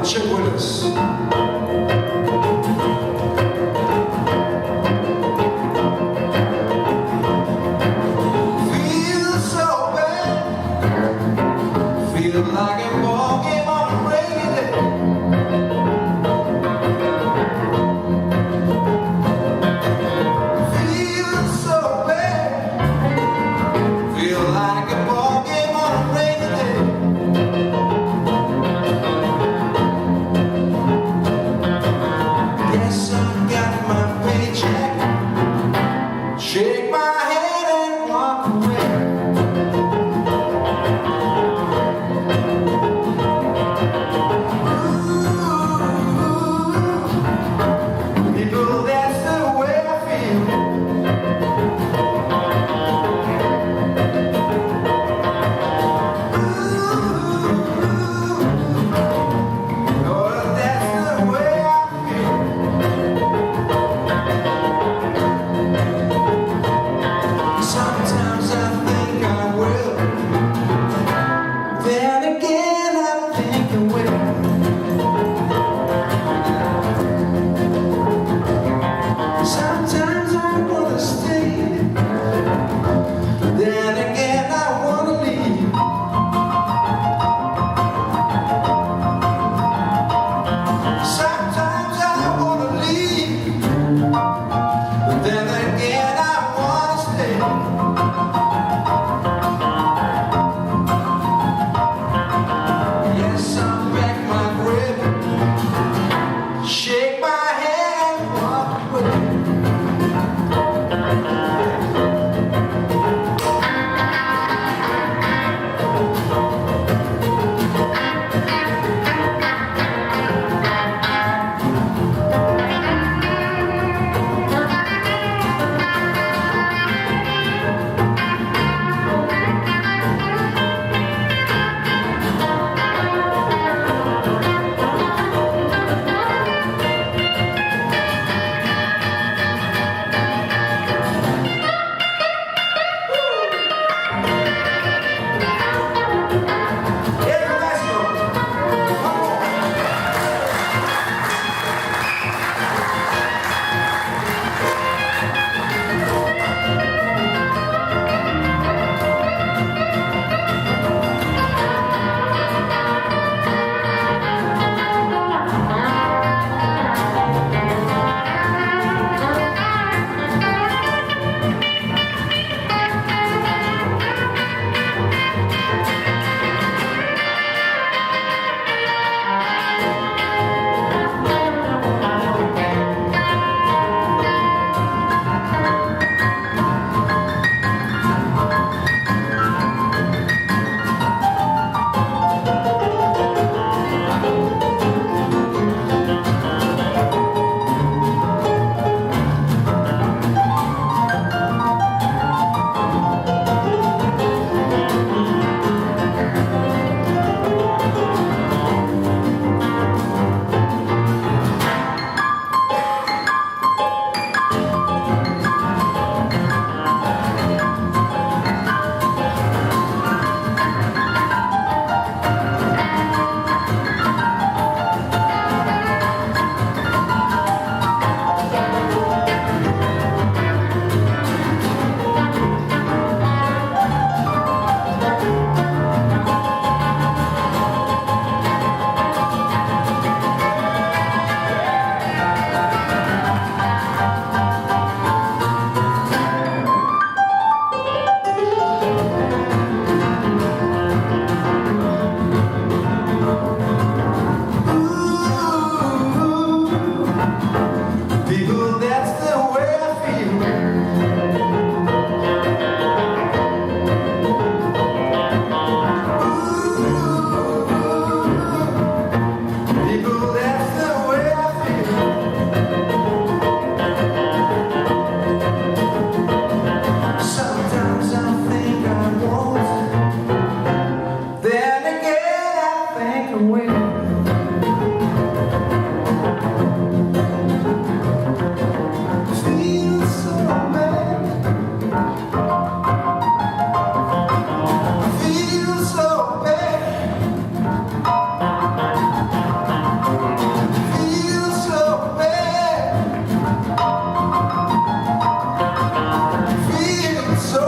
Chip Willis. Like a ball game on a rainy day. Feel so bad. Feel like a ball game on a rainy day. Guess I got my paycheck. Shake my head and walk away. Sometimes I wanna stay, then again I wanna leave. Sometimes I wanna leave, but then again I wanna stay. Yes, I'm back my grip, shake my head and walk away. Feel so